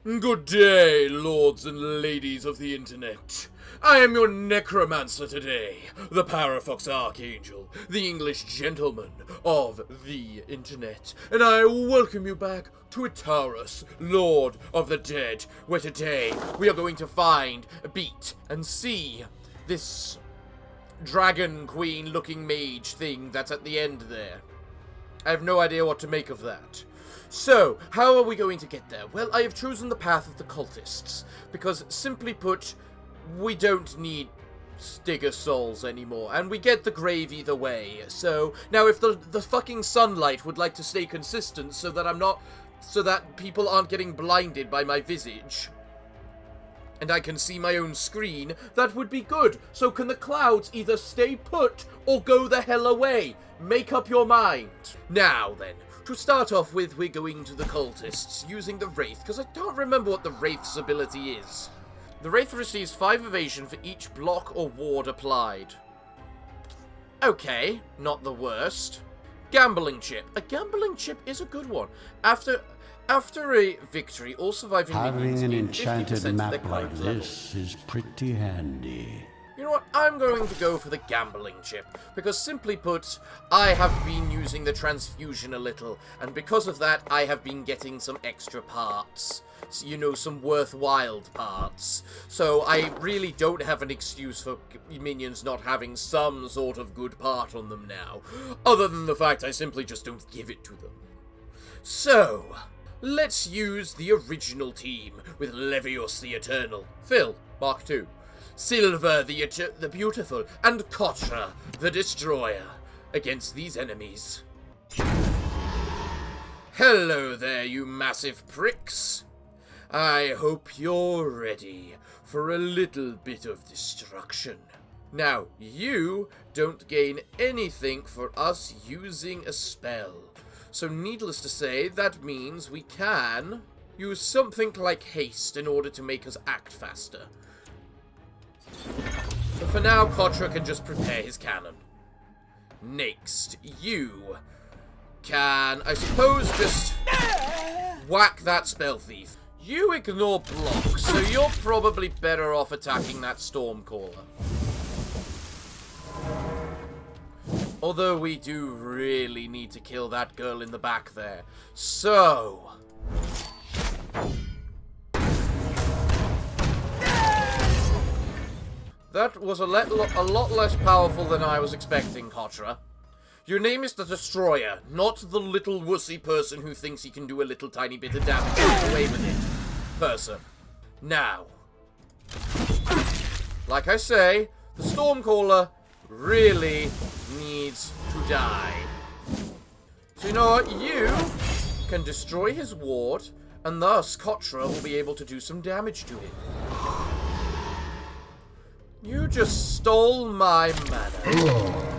Good day, lords and ladies of the internet. I am your necromancer today, the Parafox Archangel, the English gentleman of the internet, and I welcome you back to Iratus, Lord of the Dead, where today we are going to find, beat, and see this dragon queen looking mage thing that's at the end there. I have no idea what to make of that. So, how are we going to get there? Well, I have chosen the path of the cultists, because simply put, we don't need Stigger souls anymore, and we get the grave either way. So, now if the fucking sunlight would like to stay consistent so that people aren't getting blinded by my visage, and I can see my own screen, that would be good. So can the clouds either stay put or go the hell away? Make up your mind. Now then, to start off with, we're going to the cultists, using the Wraith, because I don't remember what the Wraith's ability is. The Wraith receives 5 evasion for each block or ward applied. Okay, not the worst. Gambling chip. A gambling chip is a good one. After a victory, all surviving minions Having an gain enchanted 50% of map their like kind level. this is pretty handy. You know what, I'm going to go for the gambling chip, because simply put, I have been using the transfusion a little, and because of that, I have been getting some extra parts. So, you know, some worthwhile parts. So I really don't have an excuse for minions not having some sort of good part on them now, other than the fact I simply just don't give it to them. So, let's use the original team with Levios the Eternal, Phil, Mark II, Silver the Beautiful, and Kotra the Destroyer against these enemies. Hello there, you massive pricks. I hope you're ready for a little bit of destruction. Now, you don't gain anything for us using a spell. So needless to say, that means we can use something like haste in order to make us act faster. But for now, Kotra can just prepare his cannon. Next, you can, I suppose, just whack that spell thief. You ignore blocks, so you're probably better off attacking that Stormcaller. Although we do really need to kill that girl in the back there. So, that was a lot less powerful than I was expecting, Kotra. Your name is the Destroyer, not the little wussy person who thinks he can do a little tiny bit of damage and get away with it person. Now, like I say, the Stormcaller really needs to die. So you know what? You can destroy his ward, and thus Kotra will be able to do some damage to him. You just stole my mana.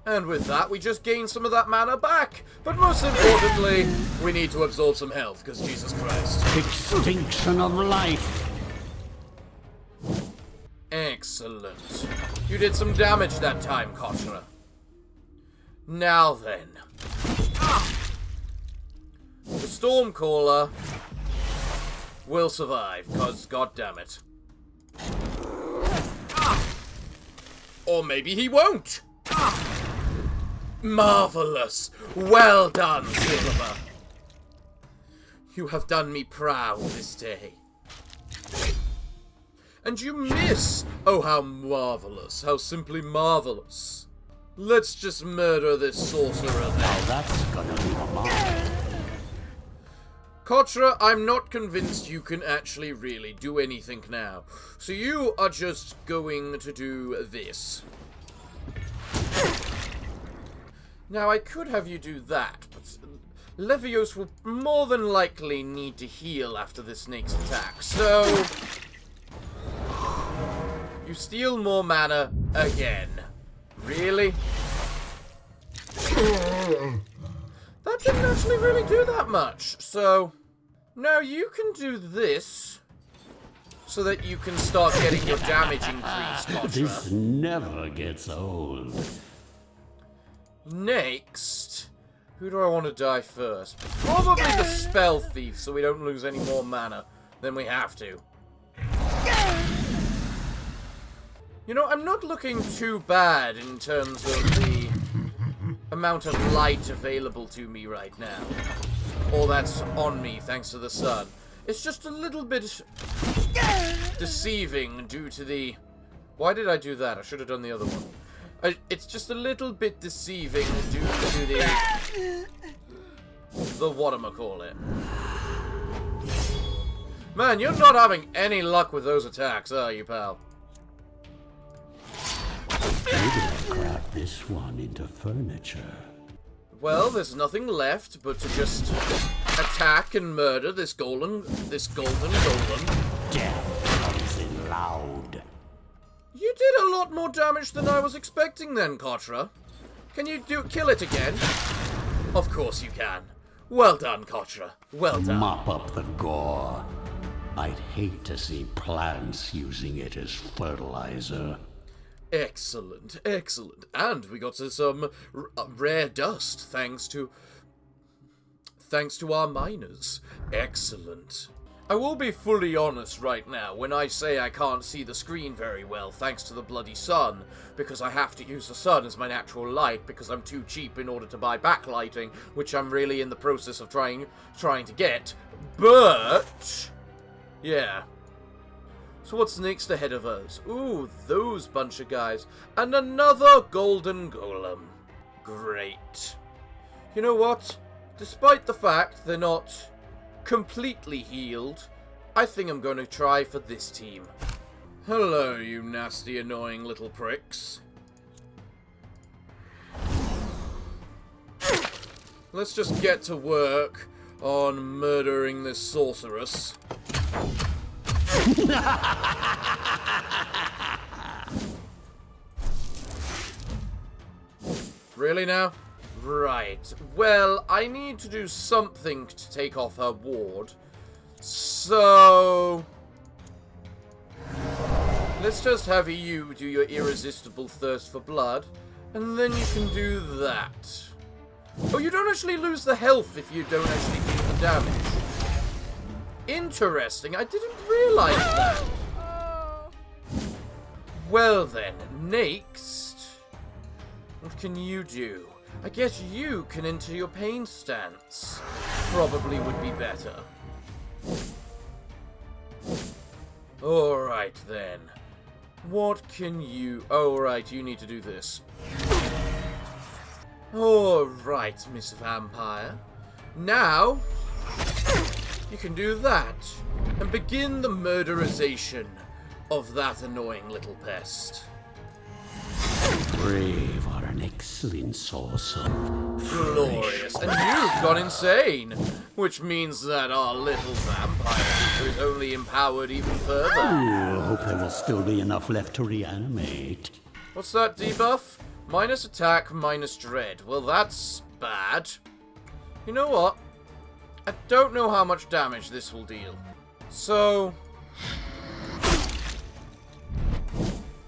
And with that, we just gain some of that mana back. But most importantly, we need to absorb some health, because Jesus Christ. Extinction of life. Excellent. You did some damage that time, Kotra. Now then. The Stormcaller will survive, because goddammit. Or maybe he won't. Marvelous! Well done, Silver! You have done me proud this day. And you miss! Oh, how marvelous. How simply marvelous. Let's just murder this sorcerer then. Now that's gonna be a mark. Kotra, I'm not convinced you can actually really do anything now. So you are just going to do this. Now, I could have you do that, but Levios will more than likely need to heal after the snake's attack, so you steal more mana again. Really? That didn't actually really do that much, so now you can do this so that you can start getting your damage increased, Kotra. This never gets old. Next, who do I want to die first? Probably the Spell Thief, so we don't lose any more mana than we have to. You know, I'm not looking too bad in terms of the amount of light available to me right now. Or that's on me, thanks to the sun. It's just a little bit deceiving due to the... Why did I do that? I should have done the other one. It's just a little bit deceiving due to the whatchamacallit. Man, you're not having any luck with those attacks, are you, pal? Maybe I'll craft this one into furniture. Well, there's nothing left but to just attack and murder this golden golem. Death comes in loud. You did a lot more damage than I was expecting then, Kotra. Can you kill it again? Of course you can. Well done, Kotra. Well done. Mop up the gore. I'd hate to see plants using it as fertilizer. Excellent, excellent. And we got some rare dust thanks to our miners. Excellent. I will be fully honest right now when I say I can't see the screen very well thanks to the bloody sun, because I have to use the sun as my natural light because I'm too cheap in order to buy backlighting, which I'm really in the process of trying to get. But yeah. So what's next ahead of us? Ooh, those bunch of guys. And another golden golem. Great. You know what? Despite the fact they're not completely healed, I think I'm going to try for this team. Hello, you nasty, annoying little pricks. Let's just get to work on murdering this sorceress. Really now? Right. Well, I need to do something to take off her ward. So let's just have you do your irresistible thirst for blood, and then you can do that. Oh, you don't actually lose the health if you don't actually do the damage. Interesting, I didn't realize that. Well then, next, what can you do? I guess you can enter your pain stance. Probably would be better. Alright then. What can you... Oh, right, you need to do this. Alright, Miss Vampire. Now, you can do that, and begin the murderization of that annoying little pest. Brave are an excellent source of Glorious, and you've gone insane, which means that our little vampire is only empowered even further. I hope there will still be enough left to reanimate. What's that debuff? Minus attack, minus dread. Well, that's bad. You know what? I don't know how much damage this will deal. So,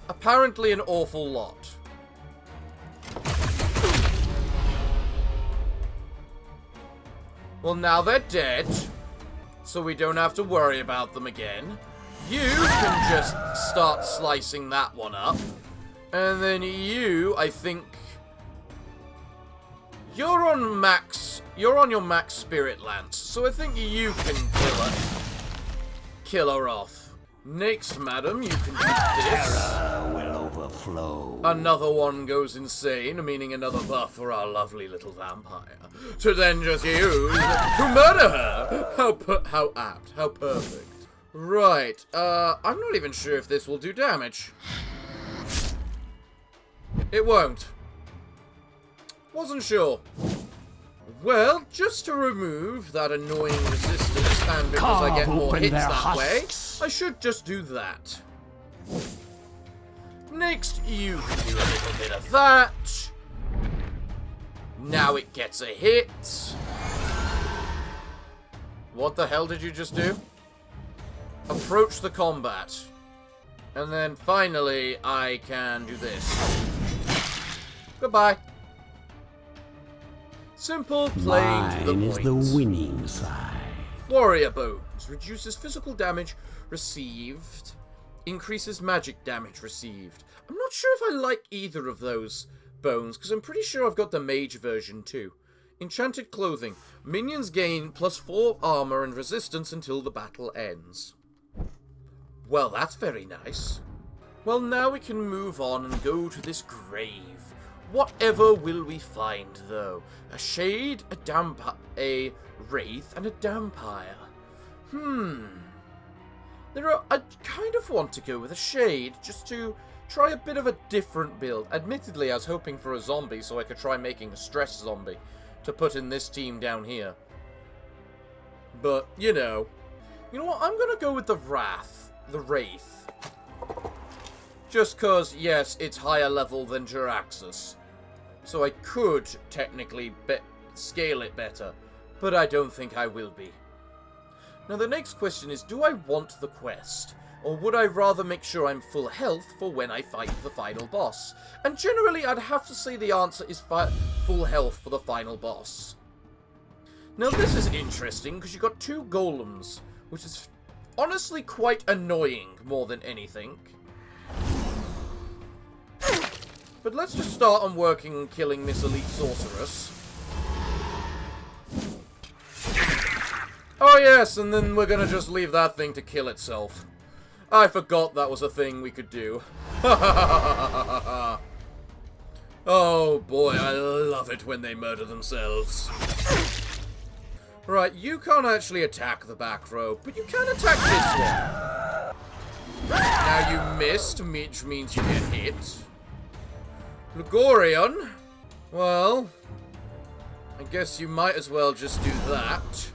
apparently an awful lot. Well, now they're dead, so we don't have to worry about them again. You can just start slicing that one up. And then you, I think... You're on your max spirit lance, so I think you can kill her off. Next, madam, you can do this. Terror will overflow. Another one goes insane, meaning another buff for our lovely little vampire. To then just use to murder her! How apt, how perfect. Right, I'm not even sure if this will do damage. It won't. Wasn't sure. Well, just to remove that annoying resistance, and because I get more hits that way, I should just do that. Next, you can do a little bit of that. Now it gets a hit. What the hell did you just do? Approach the combat. And then finally, I can do this. Goodbye. Simple, plain, to the Mine point. is the winning side. Warrior Bones. Reduces physical damage received. Increases magic damage received. I'm not sure if I like either of those bones, because I'm pretty sure I've got the mage version too. Enchanted Clothing. Minions gain +4 armor and resistance until the battle ends. Well, that's very nice. Well, now we can move on and go to this grave. Whatever will we find, though? A shade, a wraith, and a dampire. I kind of want to go with a shade, just to try a bit of a different build. Admittedly, I was hoping for a zombie so I could try making a stress zombie to put in this team down here. But, you know what? I'm gonna go with the Wraith. Just cause, yes, it's higher level than Jaraxxus. So I could technically scale it better, but I don't think I will be. Now the next question is, do I want the quest? Or would I rather make sure I'm full health for when I fight the final boss? And generally, I'd have to say the answer is full health for the final boss. Now this is interesting, because you've got 2 golems, which is honestly quite annoying more than anything. But let's just start on working on killing this elite sorceress. Oh yes, and then we're gonna just leave that thing to kill itself. I forgot that was a thing we could do. Oh boy, I love it when they murder themselves. Right, you can't actually attack the back row, but you can attack this one. Now you missed, which means you get hit. Lugoron, well, I guess you might as well just do that.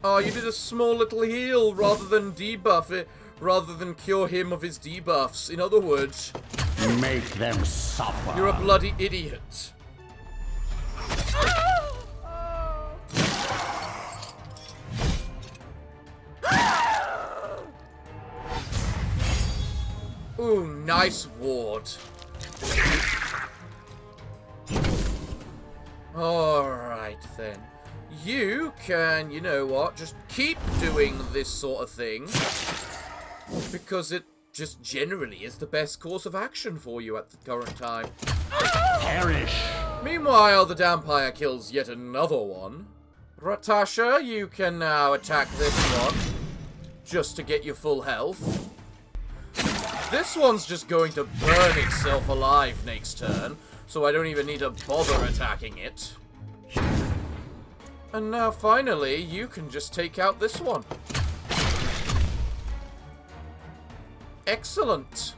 Oh, you did a small little heal rather than debuff it, rather than cure him of his debuffs. In other words, make them suffer. You're a bloody idiot. Ooh, nice ward. Alright then. You can, you know what, just keep doing this sort of thing. Because it just generally is the best course of action for you at the current time. Perish! Meanwhile, the Dampire kills yet another one. Ratasha, you can now attack this one. Just to get your full health. This one's just going to burn itself alive next turn, so I don't even need to bother attacking it. And now, finally, you can just take out this one. Excellent.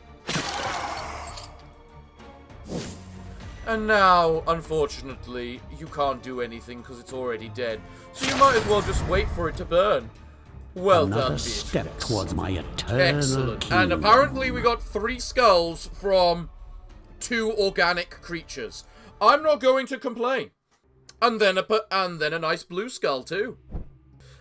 And now, unfortunately, you can't do anything because it's already dead. So you might as well just wait for it to burn. Well Another done, Beatrix. step towards my eternal Excellent. kingdom. And apparently we got 3 skulls from 2 organic creatures. I'm not going to complain. And then a nice blue skull too.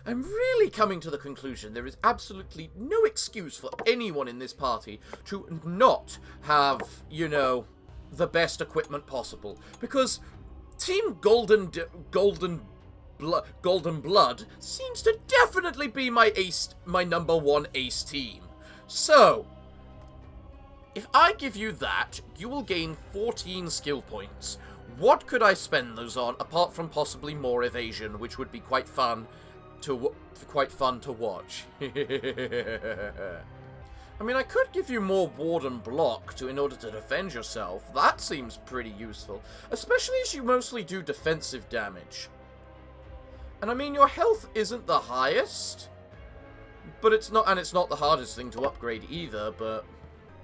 I'm really coming to the conclusion there is absolutely no excuse for anyone in this party to not have, you know, the best equipment possible. Because Team Golden Blood seems to definitely be my #1 ace team. So, if I give you that, you will gain 14 skill points. What could I spend those on, apart from possibly more evasion, which would be quite fun to watch. I mean, I could give you more ward and block in order to defend yourself. That seems pretty useful, especially as you mostly do defensive damage. And I mean, your health isn't the highest, but it's not the hardest thing to upgrade either, but...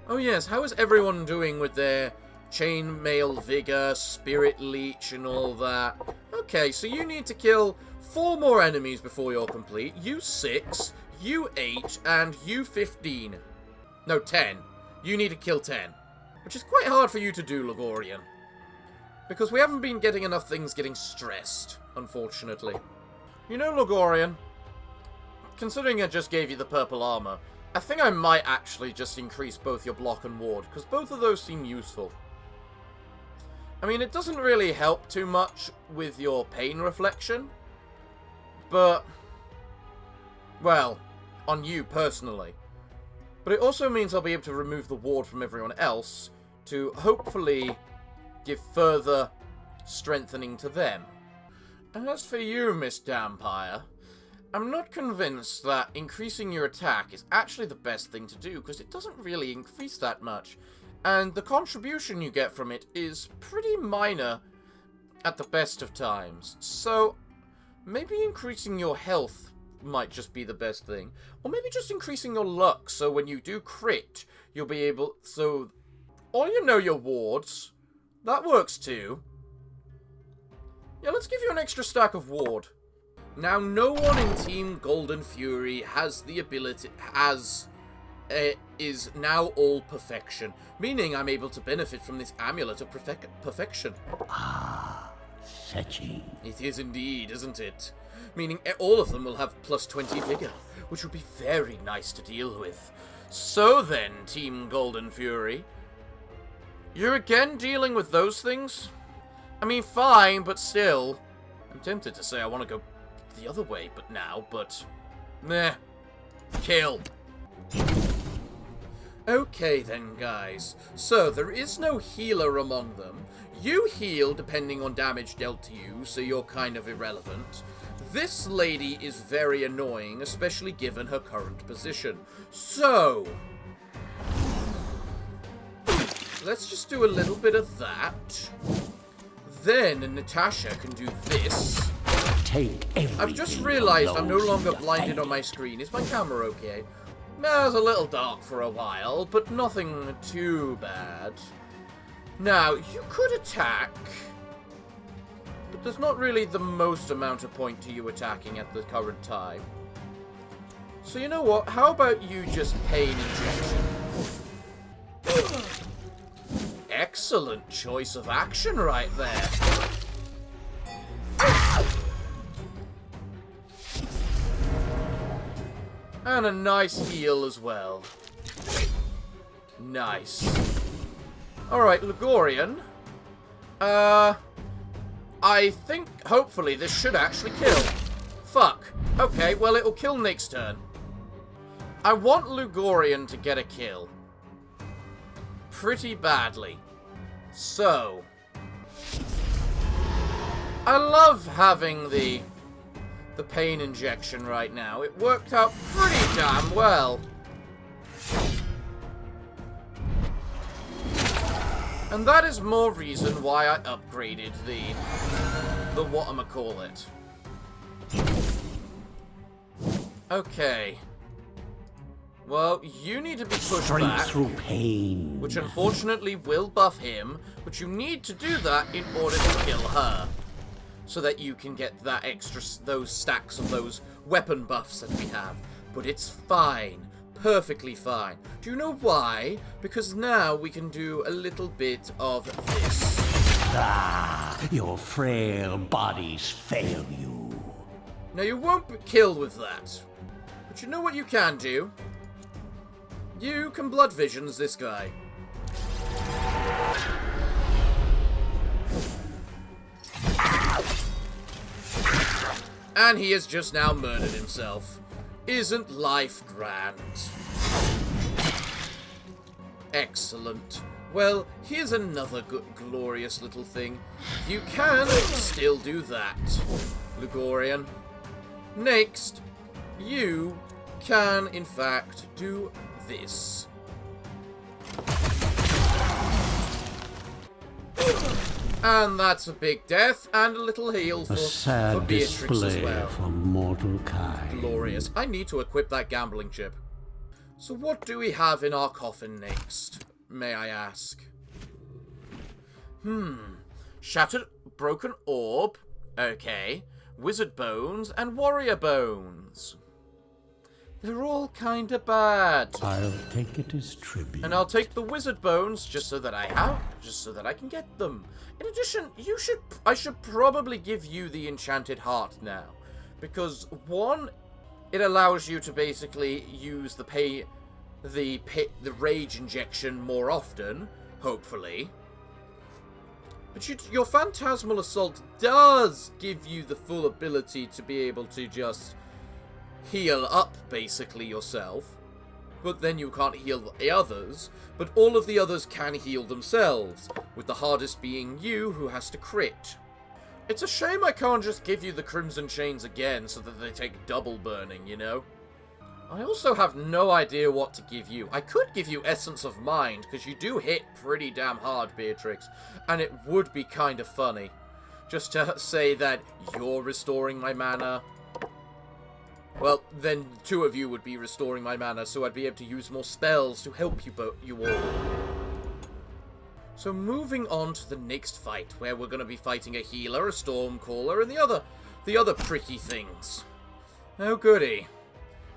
Oh yes, how is everyone doing with their chainmail vigor, spirit leech, and all that? Okay, so you need to kill 4 more enemies before you're complete. You 6, you 8, and you 15. No, 10. You need to kill 10. Which is quite hard for you to do, Lugoron. Because we haven't been getting enough things getting stressed, unfortunately. You know, Lugoron, considering I just gave you the purple armor, I think I might actually just increase both your block and ward, because both of those seem useful. I mean, it doesn't really help too much with your pain reflection, but, well, on you personally. But it also means I'll be able to remove the ward from everyone else to hopefully give further strengthening to them. And as for you, Miss Dampire, I'm not convinced that increasing your attack is actually the best thing to do, because it doesn't really increase that much. And the contribution you get from it is pretty minor at the best of times. So maybe increasing your health might just be the best thing. Or maybe just increasing your luck, so when you do crit, you'll be able... Or you know your wards. That works too. Yeah, let's give you an extra stack of ward. Now, no one in Team Golden Fury has the ability... is now all perfection, meaning I'm able to benefit from this amulet of perfection. Ah, fetching. It is indeed, isn't it? Meaning all of them will have plus 20 vigor, which would be very nice to deal with. So then, Team Golden Fury, you're again dealing with those things? I mean, fine, but still. I'm tempted to say I want to go the other way, but meh. Kill. Okay then, guys. So, there is no healer among them. You heal depending on damage dealt to you, so you're kind of irrelevant. This lady is very annoying, especially given her current position. So, let's just do a little bit of that. Then Natasha can do this. I've just realized I'm no longer blinded on my screen. Is my camera okay? It was a little dark for a while, but nothing too bad. Now, you could attack, but there's not really the most amount of point to you attacking at the current time. So you know what? How about you just pain injection? Excellent choice of action right there. And a nice heal as well. Nice. Alright, Lugoron. I think, hopefully, this should actually kill. Fuck. Okay, well, it'll kill next turn. I want Lugoron to get a kill. Pretty badly. So, I love having the pain injection right now. It worked out pretty damn well. And that is more reason why I upgraded the whatchamacallit. Okay. Well, you need to be pushed back, through pain, which unfortunately will buff him, but you need to do that in order to kill her, so that you can get that extra, those stacks of those weapon buffs that we have. But it's fine. Perfectly fine. Do you know why? Because now we can do a little bit of this. Ah, your frail bodies fail you. Now, you won't be killed with that. But you know what you can do? You can blood visions this guy. And he has just now murdered himself. Isn't life grand? Excellent. Well, here's another glorious little thing. You can still do that, Lugoron. Next, you can, in fact, do this. And that's a big death, and a little heal for Beatrix as well. For mortal kind. Glorious. I need to equip that gambling chip. So what do we have in our coffin next, may I ask? Shattered broken orb. Okay. Wizard bones and warrior bones. They're all kinda bad. I'll take it as tribute. And I'll take the wizard bones just so that I can get them. In addition, I should probably give you the enchanted heart now, because one, it allows you to basically use the rage injection more often, hopefully. But your Phantasmal Assault does give you the full ability to be able to just heal up, basically, yourself. But then you can't heal the others. But all of the others can heal themselves, with the hardest being you, who has to crit. It's a shame I can't just give you the Crimson Chains again, so that they take double burning, you know? I also have no idea what to give you. I could give you Essence of Mind, because you do hit pretty damn hard, Beatrix. And it would be kind of funny. Just to say that you're restoring my mana. Well, then 2 of you would be restoring my mana, so I'd be able to use more spells to help you all. So moving on to the next fight, where we're going to be fighting a healer, a Stormcaller, and the other pricky things. Oh goody.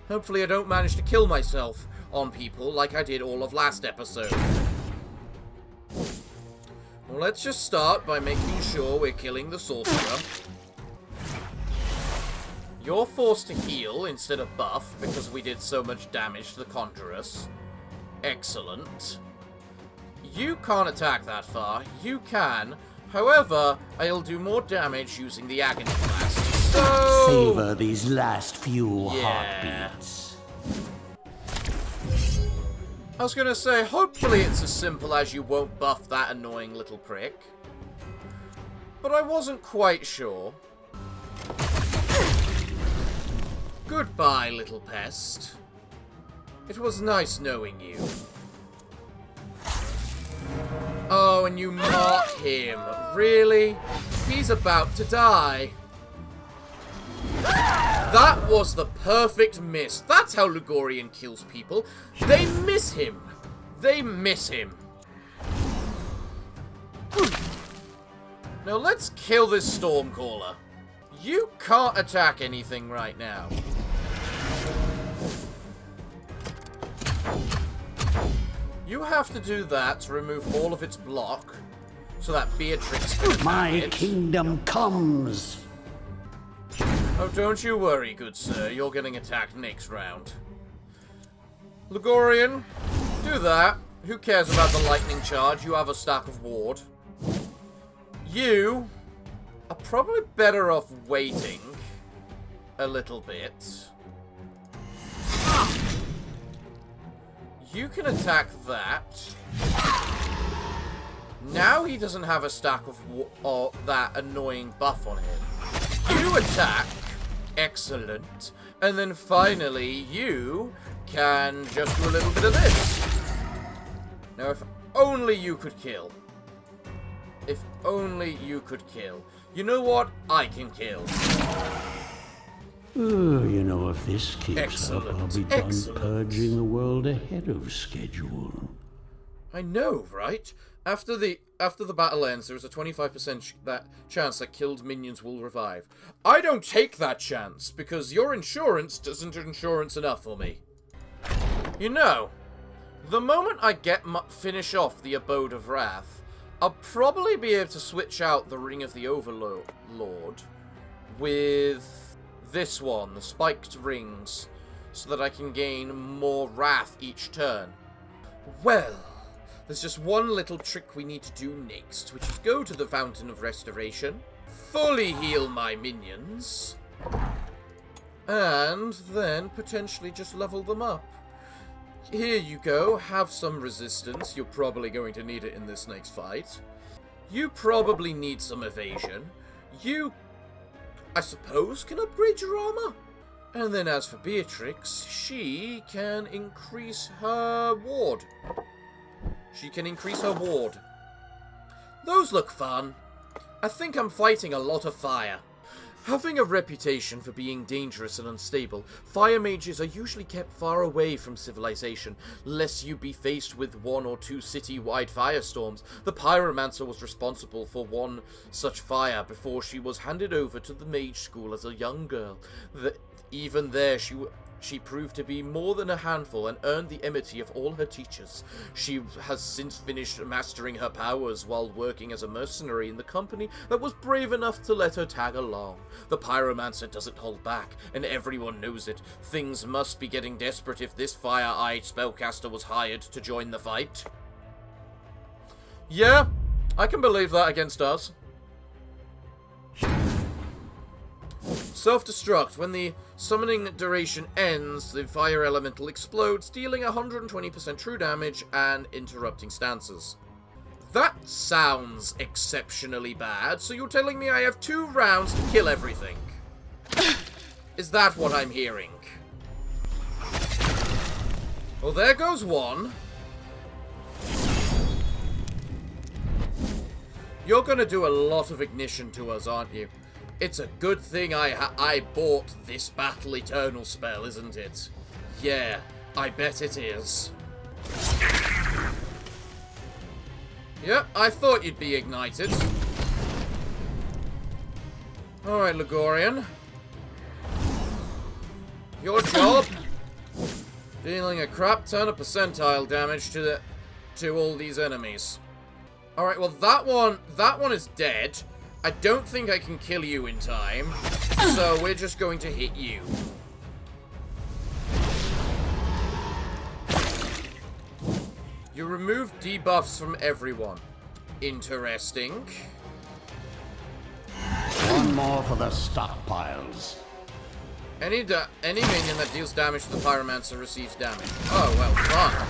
Hopefully I don't manage to kill myself on people like I did all of last episode. Well, let's just start by making sure we're killing the Sorcerer. You're forced to heal instead of buff because we did so much damage to the Conjurers. Excellent. You can't attack that far. You can. However, I'll do more damage using the Agony Blast. So... savor these last few heartbeats. I was gonna say, hopefully it's as simple as you won't buff that annoying little prick. But I wasn't quite sure. Goodbye, little pest. It was nice knowing you. Oh, and you mark him. Really? He's about to die. That was the perfect miss. That's how Lugoron kills people. They miss him. They miss him. Now let's kill this Stormcaller. You can't attack anything right now. You have to do that to remove all of its block, so that Beatrix can attack My it. kingdom comes. Oh, don't you worry, good sir. You're getting attacked next round. Lugoron, do that. Who cares about the lightning charge? You have a stack of ward. You are probably better off waiting a little bit. You can attack that. Now he doesn't have a stack of that annoying buff on him. You attack. Excellent. And then finally, you can just do a little bit of this. Now, if only you could kill. If only you could kill. You know what? I can kill. You know, if this keeps up, I'll be done Excellent. purging the world ahead of schedule. I know, right? After the battle ends, there is a 25% chance that killed minions will revive. I don't take that chance, because your insurance isn't insurance enough for me. You know, the moment I finish off the Abode of Wrath, I'll probably be able to switch out the Ring of the Overlord with this one, the spiked rings, so that I can gain more wrath each turn. Well, there's just one little trick we need to do next, which is go to the Fountain of Restoration, fully heal my minions, and then potentially just level them up. Here you go, have some resistance. You're probably going to need it in this next fight. You probably need some evasion. You, I suppose, can upgrade your armor. And then as for Beatrix, she can increase her ward. She can increase her ward. Those look fun. I think I'm fighting a lot of fire. Having a reputation for being dangerous and unstable, fire mages are usually kept far away from civilization, lest you be faced with 1 or 2 city-wide firestorms. The pyromancer was responsible for one such fire before she was handed over to the mage school as a young girl. Even there, she proved to be more than a handful and earned the enmity of all her teachers. She has since finished mastering her powers while working as a mercenary in the company that was brave enough to let her tag along. The pyromancer doesn't hold back, and everyone knows it. Things must be getting desperate if this fire-eyed spellcaster was hired to join the fight. Yeah, I can believe that against us. Self-destruct. When the summoning duration ends, the fire elemental explodes, dealing 120% true damage and interrupting stances. That sounds exceptionally bad, so you're telling me I have 2 rounds to kill everything? Is that what I'm hearing? Well, there goes one. You're gonna do a lot of ignition to us, aren't you? It's a good thing I bought this Battle Eternal spell, isn't it? Yeah, I bet it is. Yep, I thought you'd be ignited. Alright, Lugorian. Your job? Dealing a crap ton of percentile damage to all these enemies. Alright, well that one is dead. I don't think I can kill you in time, so we're just going to hit you. You remove debuffs from everyone. Interesting. One more for the stockpiles. Any minion that deals damage to the Pyromancer receives damage. Oh, well, fun.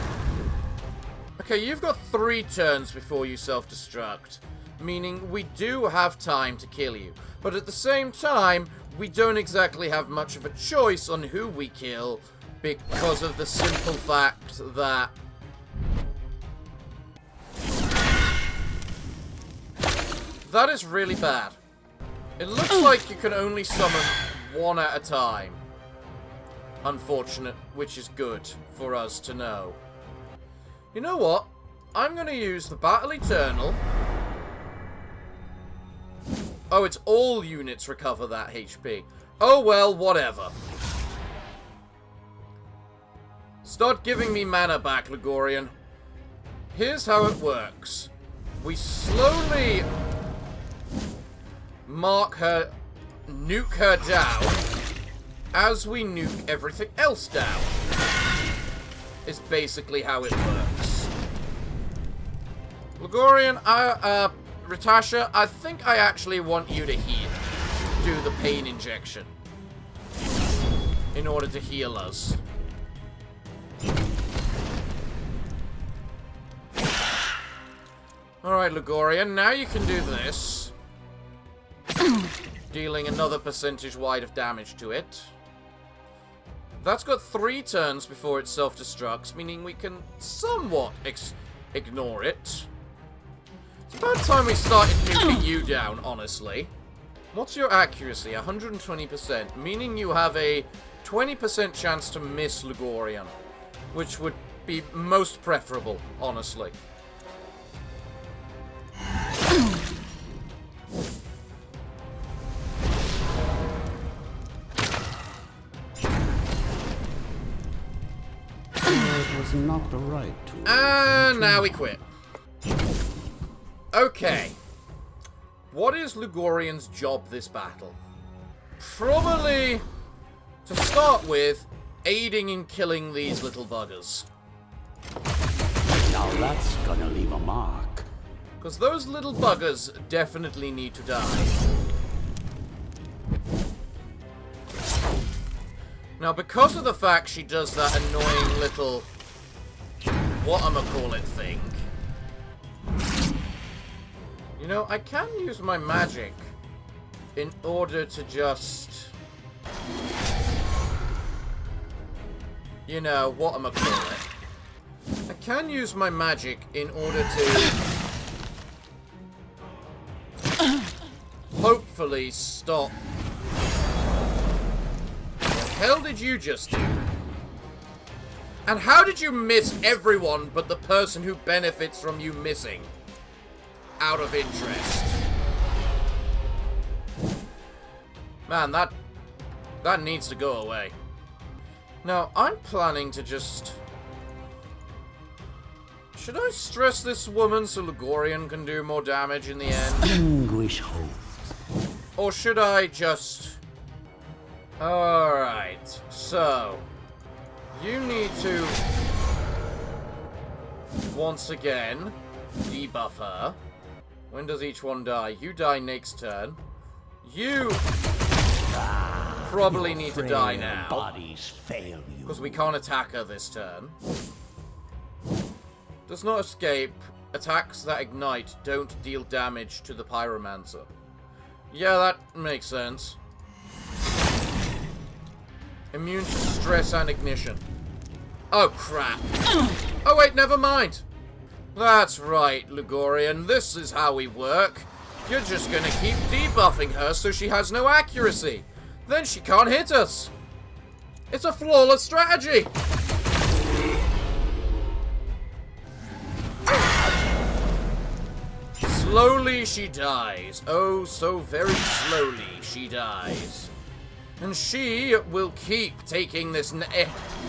Okay, you've got 3 turns before you self-destruct. Meaning we do have time to kill you. But at the same time, we don't exactly have much of a choice on who we kill because of the simple fact that that is really bad. It looks like you can only summon 1 at a time. Unfortunate, which is good for us to know. You know what? I'm going to use the Battle Eternal. Oh, it's all units recover that HP. Oh well, whatever. Start giving me mana back, Lugoron. Here's how it works. We slowly nuke her down as we nuke everything else down. Is basically how it works. Lugoron, Ratasha, I think I actually want you to heal. Do the pain injection. In order to heal us. Alright, Lugoron, now you can do this. Dealing another percentage wide of damage to it. That's got 3 turns before it self-destructs, meaning we can somewhat ignore it. It's about time we started nuking you down, honestly. What's your accuracy? 120%, meaning you have a 20% chance to miss Lugoron, which would be most preferable, honestly. It was not the right tool. And now we quit. Okay. What is Lugorion's job this battle? Probably, to start with, aiding in killing these little buggers. Now that's gonna leave a mark. Because those little buggers definitely need to die. Now, because of the fact she does that annoying little whatchamacallit thing, you know, I can use my magic in order to just, you know, whatchamacallit. I can use my magic in order to hopefully stop. What the hell did you just do? And how did you miss everyone but the person who benefits from you missing? Out of interest. Man, that needs to go away. Now, I'm planning to just... Should I stress this woman so Lugoron can do more damage in the end? Anguish hope. Or should I just... Alright, so... You need to... Once again, debuff her. When does each one die? You die next turn. You probably need to die now. Bodies fail you. Because we can't attack her this turn. Does not escape. Attacks that ignite don't deal damage to the pyromancer. Yeah, that makes sense. Immune to stress and ignition. Oh, crap. Oh, wait, never mind. That's right, Lugorian. This is how we work. You're just gonna keep debuffing her so she has no accuracy. Then she can't hit us. It's a flawless strategy. Slowly she dies. Oh, so very slowly she dies. And she will keep taking this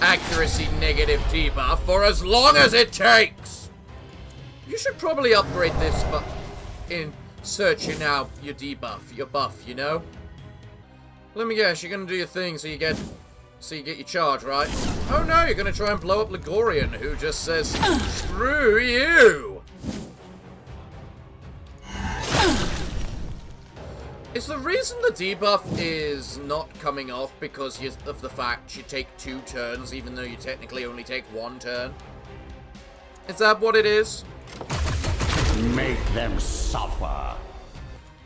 accuracy negative debuff for as long as it takes. You should probably upgrade this in searching out your debuff, your buff, you know? Let me guess, you're gonna do your thing so you get your charge, right? Oh no, you're gonna try and blow up Lugoron, who just says, screw you! Is the reason the debuff is not coming off because of the fact you take 2 turns, even though you technically only take 1 turn? Is that what it is? Make them suffer.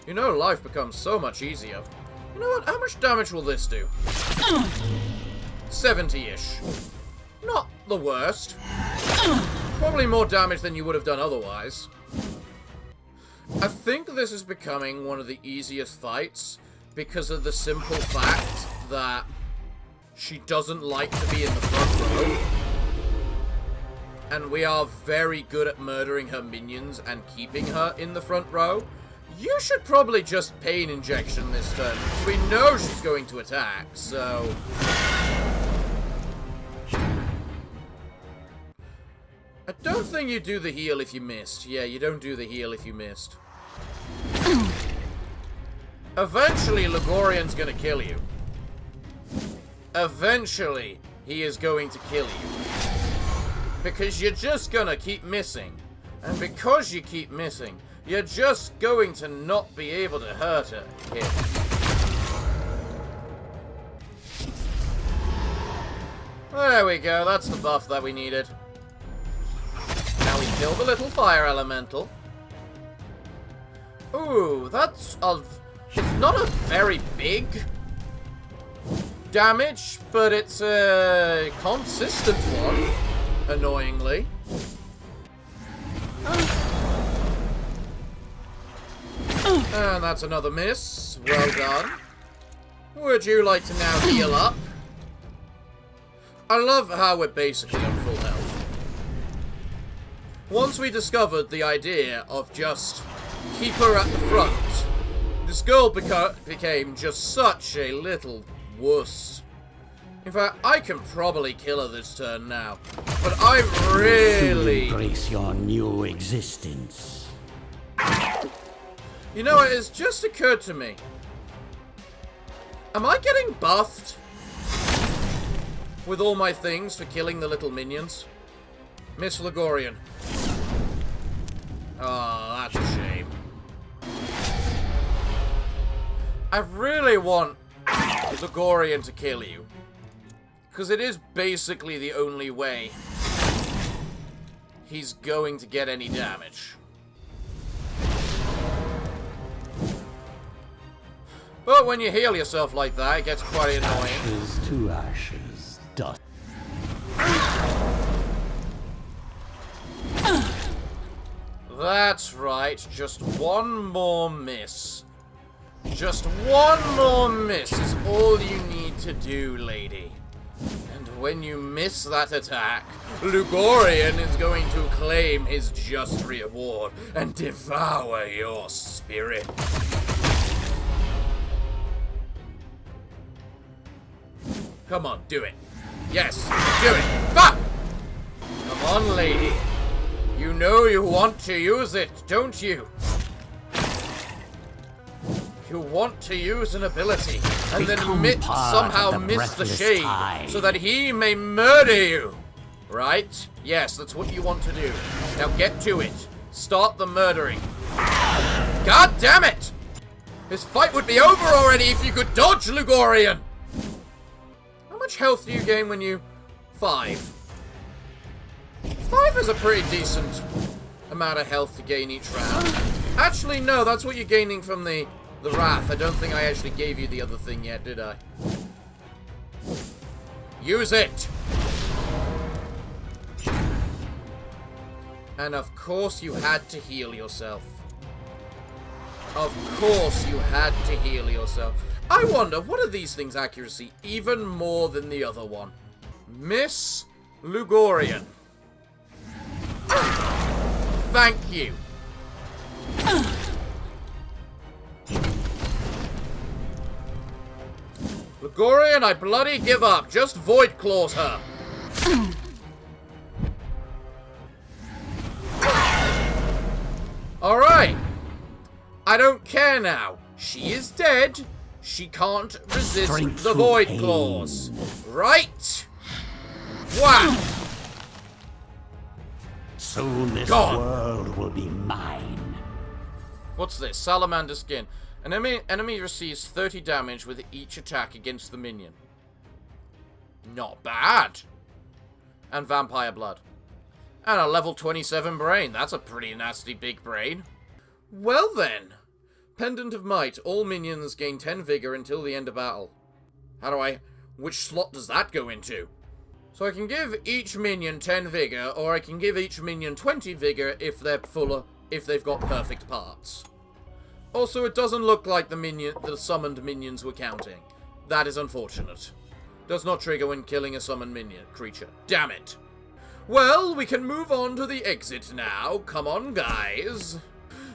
You know, life becomes so much easier. You know what? How much damage will this do? 70-ish. Not the worst. Probably more damage than you would have done otherwise. I think this is becoming one of the easiest fights because of the simple fact that she doesn't like to be in the front row. And we are very good at murdering her minions and keeping her in the front row. You should probably just pain injection this turn. We know she's going to attack, so... I don't think you do the heal if you missed. Yeah, you don't do the heal if you missed. Eventually, Lugorion's gonna kill you. Eventually, he is going to kill you. Because you're just gonna keep missing. And because you keep missing, you're just going to not be able to hurt him. There we go, that's the buff that we needed. Now we kill the little fire elemental. Ooh, it's not a very big damage, but it's a consistent one, annoyingly. And that's another miss. Well done. Would you like to now heal up? I love how we're basically on full health. Once we discovered the idea of just keep her at the front, this girl became just such a little wuss. In fact, I can probably kill her this turn now. But I really... Embrace your new existence. You know, it has just occurred to me. Am I getting buffed with all my things for killing the little minions? Miss Lugorion. Oh, that's a shame. I really want Lugorion to kill you. Because it is basically the only way he's going to get any damage. But when you heal yourself like that, it gets quite annoying. Ashes to ashes, dust. That's right, just one more miss. Just one more miss is all you need to do, lady. And when you miss that attack, Lugorion is going to claim his just reward and devour your spirit. Come on, do it. Yes, do it. Fuck! Come on, lady. You know you want to use it, don't you? You want to use an ability, and then somehow miss the shade, so that he may murder you. Right? Yes, that's what you want to do. Now get to it. Start the murdering. God damn it! This fight would be over already if you could dodge, Lugoron! How much health do you gain when you... 5. 5 is a pretty decent amount of health to gain each round. Actually, no, that's what you're gaining from the Wrath. I don't think I actually gave you the other thing yet, did I? Use it! And of course you had to heal yourself. Of course you had to heal yourself. I wonder, what are these things' accuracy even more than the other one? Miss Lugoron. Thank you. Lugoron, I bloody give up. Just Void Claws her. Alright. I don't care now. She is dead. She can't resist the Void Claws. Right? Wow. Soon this world will be mine. What's this? Salamander skin. An enemy receives 30 damage with each attack against the minion. Not bad. And vampire blood. And a level 27 brain. That's a pretty nasty big brain. Well then. Pendant of Might. All minions gain 10 vigor until the end of battle. Which slot does that go into? So I can give each minion 10 vigor, or I can give each minion 20 vigor if they've got perfect parts. Also, it doesn't look like the summoned minions were counting. That is unfortunate. Does not trigger when killing a summoned minion creature. Damn it. Well, we can move on to the exit now. Come on, guys.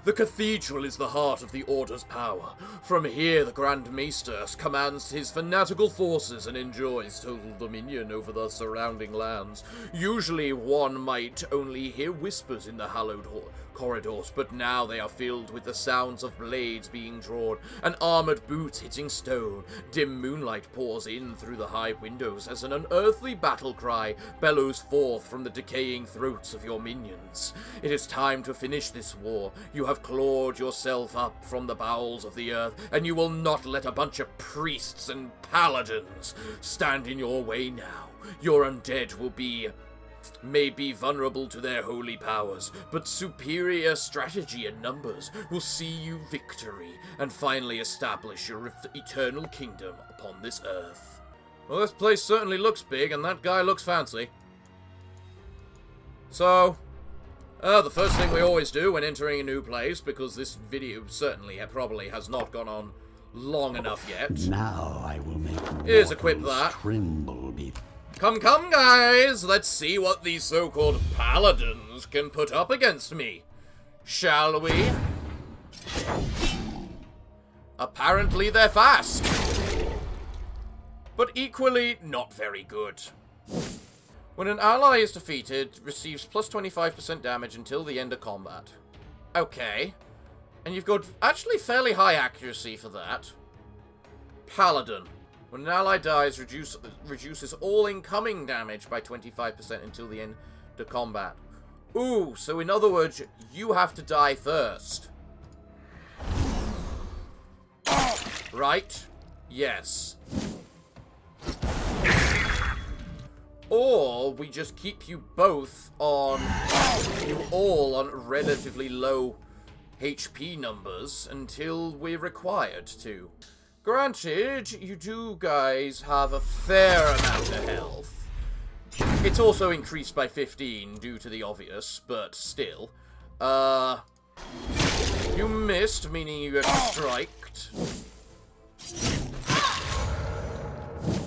The cathedral is the heart of the Order's power. From here, the Grand Maester commands his fanatical forces and enjoys total dominion over the surrounding lands. Usually, one might only hear whispers in the hallowed corridors, but now they are filled with the sounds of blades being drawn and armored boots hitting stone. Dim moonlight pours in through the high windows as an unearthly battle cry bellows forth from the decaying throats of your minions. It is time to finish this war. You have clawed yourself up from the bowels of the earth, and you will not let a bunch of priests and paladins stand in your way now. Your undead may be vulnerable to their holy powers, but superior strategy and numbers will see you victory and finally establish your eternal kingdom upon this earth. Well, this place certainly looks big, and that guy looks fancy. So, the first thing we always do when entering a new place, because this video certainly probably has not gone on long enough yet, now I will make is equip that. Tremble. Come, guys! Let's see what these so-called paladins can put up against me. Shall we? Apparently they're fast. But equally not very good. When an ally is defeated, receives plus 25% damage until the end of combat. Okay. And you've got actually fairly high accuracy for that. Paladin. When an ally dies, reduces all incoming damage by 25% until the end of combat. Ooh, so in other words, you have to die first. Right? Yes. Or we just keep you all on relatively low HP numbers until we're required to. Granted, you do guys have a fair amount of health. It's also increased by 15 due to the obvious, but still. You missed, meaning you get striked.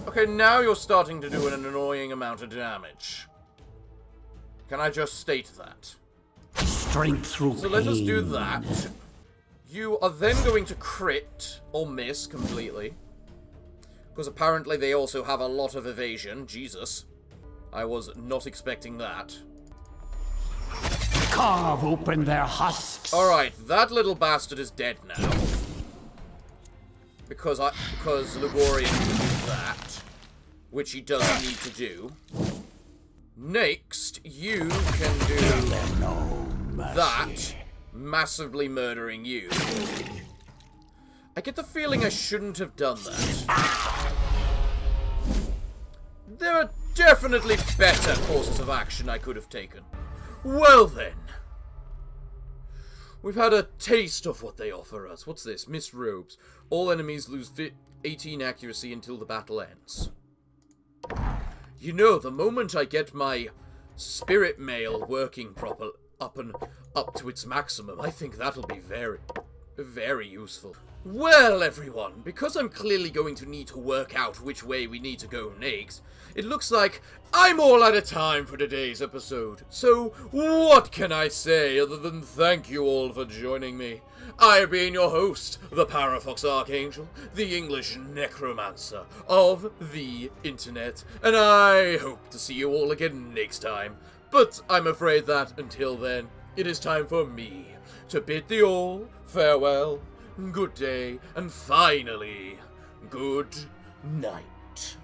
Okay, now you're starting to do an annoying amount of damage. Can I just state that? Strength through So let us do that. You are then going to crit, or miss completely. Because apparently they also have a lot of evasion. Jesus. I was not expecting that. Carve open their husks. Alright, that little bastard is dead now. Because Lugoron can do that. Which he doesn't need to do. Next, you can do that. massively murdering you. I get the feeling I shouldn't have done that. There are definitely better courses of action I could have taken. Well then. We've had a taste of what they offer us. What's this? Mist robes. All enemies lose 18 accuracy until the battle ends. You know, the moment I get my spirit mail working proper up to its maximum, I think that'll be very, very useful. Well, everyone, because I'm clearly going to need to work out which way we need to go next, it looks like I'm all out of time for today's episode. So, what can I say other than thank you all for joining me? I have been your host, the Parafox Archangel, the English necromancer of the internet, and I hope to see you all again next time. But I'm afraid that, until then, it is time for me to bid thee all farewell, good day, and finally, good night.